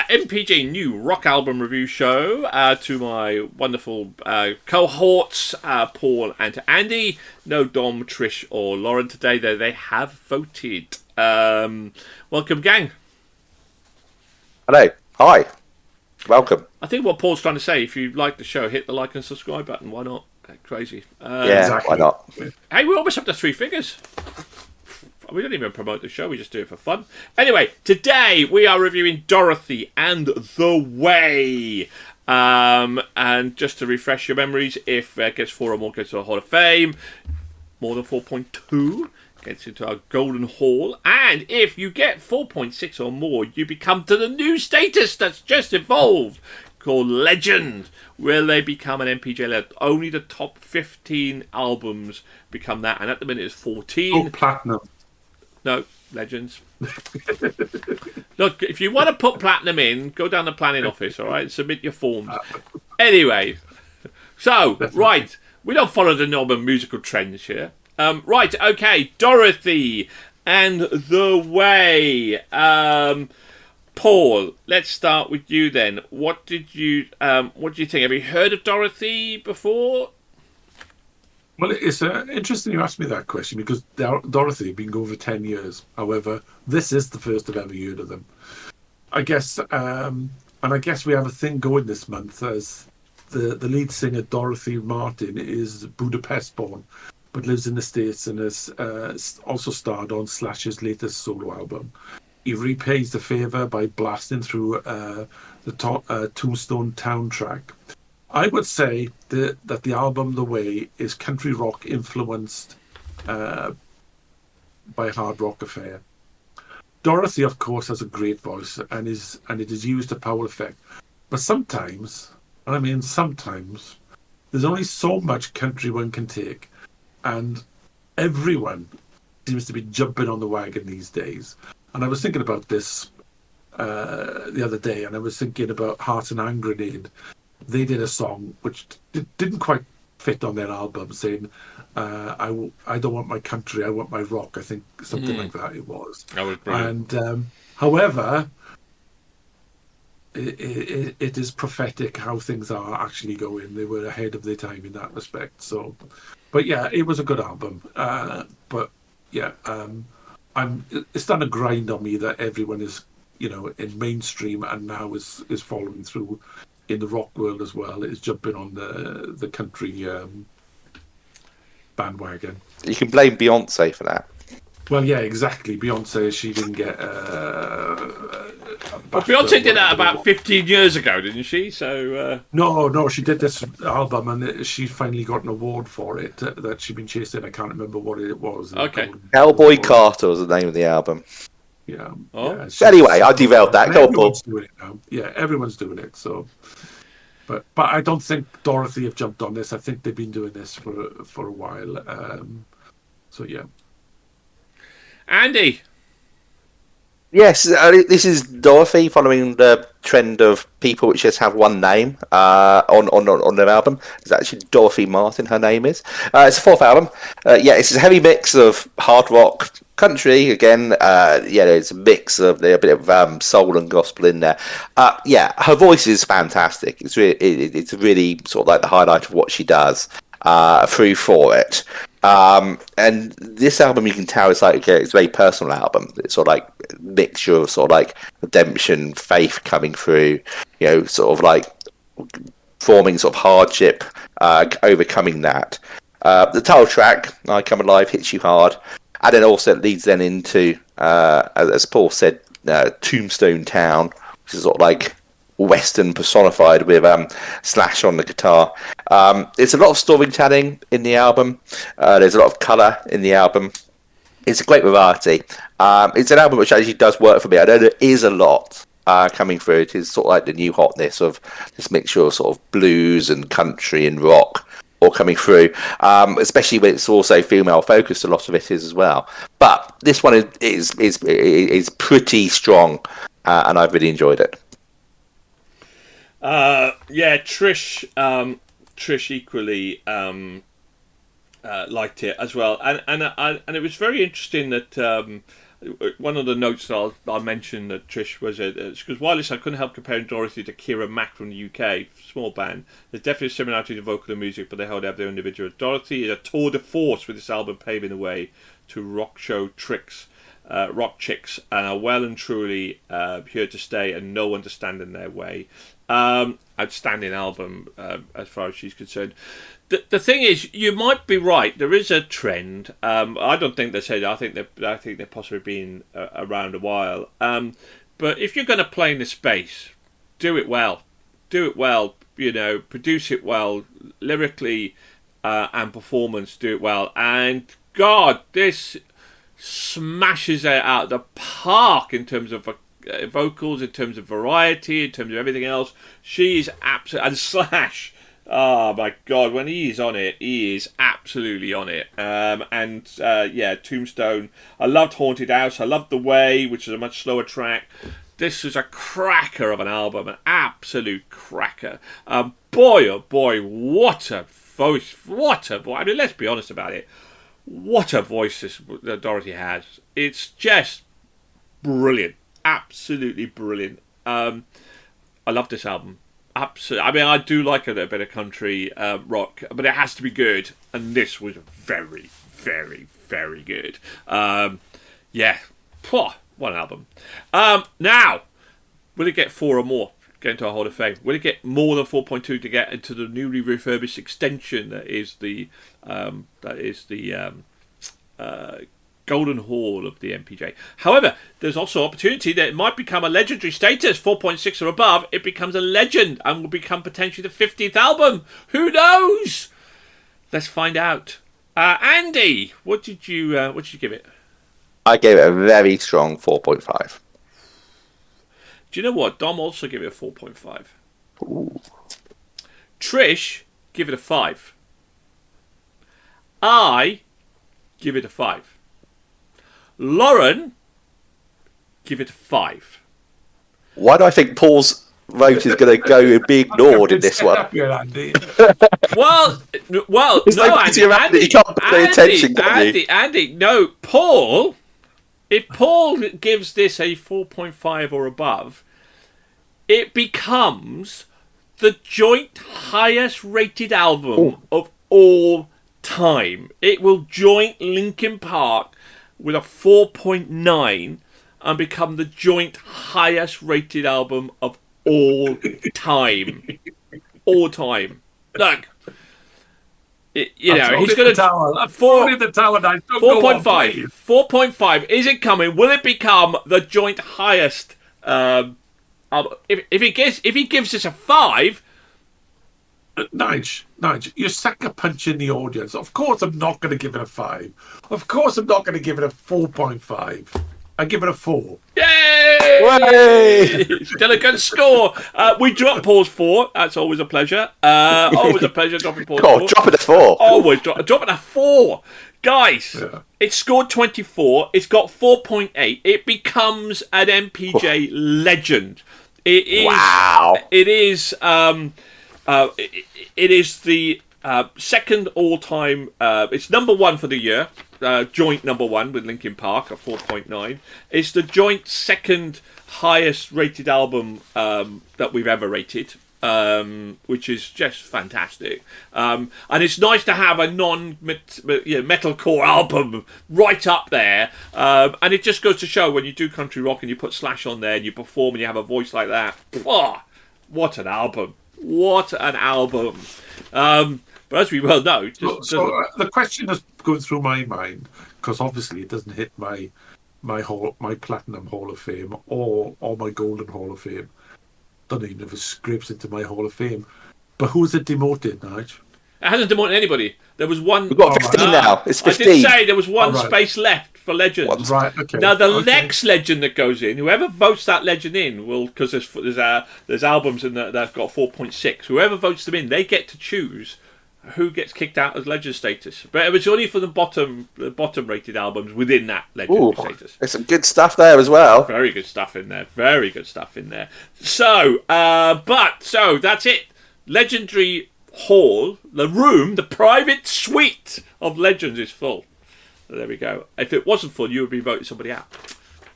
MPJ new rock album review show. To my wonderful cohorts, Paul and to Andy. No Dom, Trish, or Lauren today, though they have voted. Welcome, gang. Hello. Hi. Welcome. I think what Paul's trying to say, if you like the show, hit the like and subscribe button. Why not? Crazy. Yeah, exactly. Why not? Hey, we're almost up to 3 figures. We don't even promote the show, we just do it for fun. Anyway, today we are reviewing Dorothy and The Way. And just to refresh your memories, if it gets 4 or more, gets to the Hall of Fame. More than 4.2 gets into our Golden Hall. And if you get 4.6 or more, you become to the new status that's just evolved, called Legend, where they become an MPJ legend. Only the top 15 albums become that, and at the minute it's 14. Oh, platinum. No, Legends. Look, if you want to put platinum in, go down the planning office, all right? Submit your forms. Anyway, so, right, we don't follow the normal musical trends here. Right, okay, Dorothy and The Way. Paul, let's start with you then. What did you think? Have you heard of Dorothy before? Well, it's interesting you asked me that question because Dorothy have been going for 10 years. However, this is the first I've ever heard of them. I guess, and I guess we have a thing going this month as the lead singer Dorothy Martin is Budapest born, but lives in the States and has also starred on Slash's latest solo album. He repays the favour by blasting through the Tombstone Town track. I would say that the album The Way is country rock influenced by hard rock affair. Dorothy, of course, has a great voice and it is used to power effect. But sometimes, and I mean sometimes, there's only so much country one can take, and everyone seems to be jumping on the wagon these days. And I was thinking about this the other day, and I was thinking about Heart and Hand Grenade. They did a song which didn't quite fit on their album, saying, I don't want my country, I want my rock. I think something like that it was. That was brilliant. And however, it is prophetic how things are actually going. They were ahead of their time in that respect. So, but yeah, it was a good album. But yeah, it's done a grind on me that everyone is, in mainstream and now is following through in the rock world as well. Is jumping on the country bandwagon. You can blame Beyonce for that. Well, yeah, exactly. Beyonce, she didn't get. Well, Beyonce did that about 15 years ago, didn't she? So no, she did this album, and she finally got an award for it that she'd been chasing. I can't remember what it was. Okay, Cowboy Carter was the name of the album. Yeah. Oh. Yeah, anyway, I derailed that. Go on, Paul. Doing it now. Yeah, everyone's doing it. So, but I don't think Dorothy have jumped on this. I think they've been doing this for a while. So yeah. Andy. Yes, this is Dorothy following the trend of people which just have one name on their album. It's actually Dorothy Martin, her name is. It's the 4th album. It's a heavy mix of hard rock, country again. It's a mix of a bit of soul and gospel in there. Her voice is fantastic. It's really sort of like the highlight of what she does through for it. And this album, you can tell it's a very personal album. It's sort of like a mixture of sort of like redemption, faith coming through, sort of like forming sort of hardship, overcoming that. The title track, I Come Alive, hits you hard. And then also it leads then into, as Paul said, Tombstone Town, which is sort of like Western personified with Slash on the guitar. There's a lot of storytelling in the album. There's a lot of colour in the album. It's a great variety. It's an album which actually does work for me. I know there is a lot coming through. It is sort of like the new hotness of this mixture of sort of blues and country and rock all coming through, especially when it's also female focused. A lot of it is as well. But this one is pretty strong, and I've really enjoyed it. Trish equally liked it as well, and it was very interesting that one of the notes that I'll mention that Trish was because while I couldn't help comparing Dorothy to Kira Mack from the UK, small band. There's definitely a similarity to vocal and music, but they hold up their individual. Dorothy is a tour de force with this album paving the way to rock chicks, and are well and truly here to stay, and no one to stand in their way. Outstanding album as far as she's concerned. The thing is, you might be right. There is a trend. I don't think they said. I think they're possibly been around a while. But if you're going to play in the space, do it well. Do it well. You know, produce it well, lyrically and performance. Do it well. And God, this smashes it out of the park in terms of vocals, in terms of variety, in terms of everything else. She's absolutely, and Slash. Oh my God! When he is on it, he is absolutely on it. Tombstone. I loved Haunted House. I loved The Way, which is a much slower track. This is a cracker of an album, an absolute cracker. Boy, oh boy, what a voice! What a voice! I mean, let's be honest about it. What a voice that Dorothy has. It's just brilliant, absolutely brilliant. I love this album. Absolutely. I mean, I do like a little bit of country rock, but it has to be good. And this was very, very, very good. What an album. Now, will it get 4 or more? Get into our Hall of Fame. Will it get more than 4.2 to get into the newly refurbished extension that is the Golden Hall of the MPJ. However, there's also opportunity that it might become a legendary status, 4.6 or above. It becomes a legend and will become potentially the 50th album. Who knows? Let's find out. Andy, what did you give it? I gave it a very strong 4.5. Do you know what? Dom also gave it a 4.5. Ooh. Trish, give it a 5. I give it a 5. Lauren, give it a 5 Why do I think Paul's vote is going to go and be ignored in this one? Well, It's no, like Andy, you can't pay attention, can you? Andy, no, Paul. If Paul gives this a 4.5 or above, it becomes the joint highest rated album of all time. It will joint Linkin Park with a 4.9 and become the joint highest rated album of all time. All time. Look, he's going to 4.5. 4.5. Is it coming? Will it become the joint highest? If he gives us a 5. Nige, you're sucker punching the audience. Of course, I'm not going to give it a 5. Of course, I'm not going to give it a 4.5. I give it a 4. Yay! Still a good score. We dropped Paul's 4. That's always a pleasure. Always a pleasure dropping Paul's 4. Drop it a 4. Always dropping a 4. Guys, It scored 24. It's got 4.8. It becomes an MPJ legend. It is. Wow. It is. It is the second all-time. It's number 1 for the year. Joint number 1 with Linkin Park at 4.9. It's the joint second highest rated album that we've ever rated, which is just fantastic. And it's nice to have a non-metalcore album right up there. And it just goes to show when you do country rock and you put Slash on there and you perform and you have a voice like that. Oh, what an album. What an album. But as we well know... the question that's going through my mind, because obviously it doesn't hit my Platinum Hall of Fame or my Golden Hall of Fame. Don't even know if it scrapes into my Hall of Fame. But who's it demoted, Nige? It hasn't demoted anybody. There was one... We've got 15 now. It's 15. I did say there was one space left for legends. Right, okay. Now, the next legend that goes in, whoever votes that legend in, will, because there's albums in that have got 4.6. Whoever votes them in, they get to choose who gets kicked out as legend status. But it was only for the bottom rated albums within that legend status. There's some good stuff there as well. Very good stuff in there. Very good stuff in there. So that's it. Legendary Hall, the room, the private suite of legends is full. So there we go. If it wasn't full, you would be voting somebody out.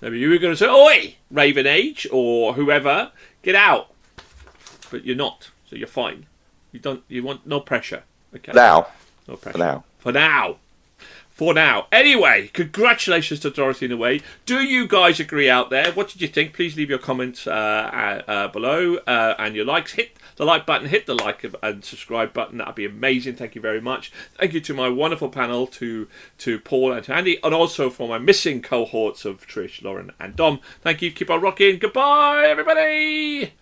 Maybe you were going to say, "Oi, Raven Age," or whoever, get out. But you're not, so you're fine. You want no pressure. Okay. Now. No pressure. For now. For now. Anyway, congratulations to Dorothy in a way. Do you guys agree out there? What did you think? Please leave your comments below and your likes. Hit the like button, hit the like and subscribe button. That'd be amazing. Thank you very much. Thank you to my wonderful panel, to Paul and to Andy, and also for my missing cohorts of Trish, Lauren and Dom. Thank you. Keep on rocking. Goodbye, everybody.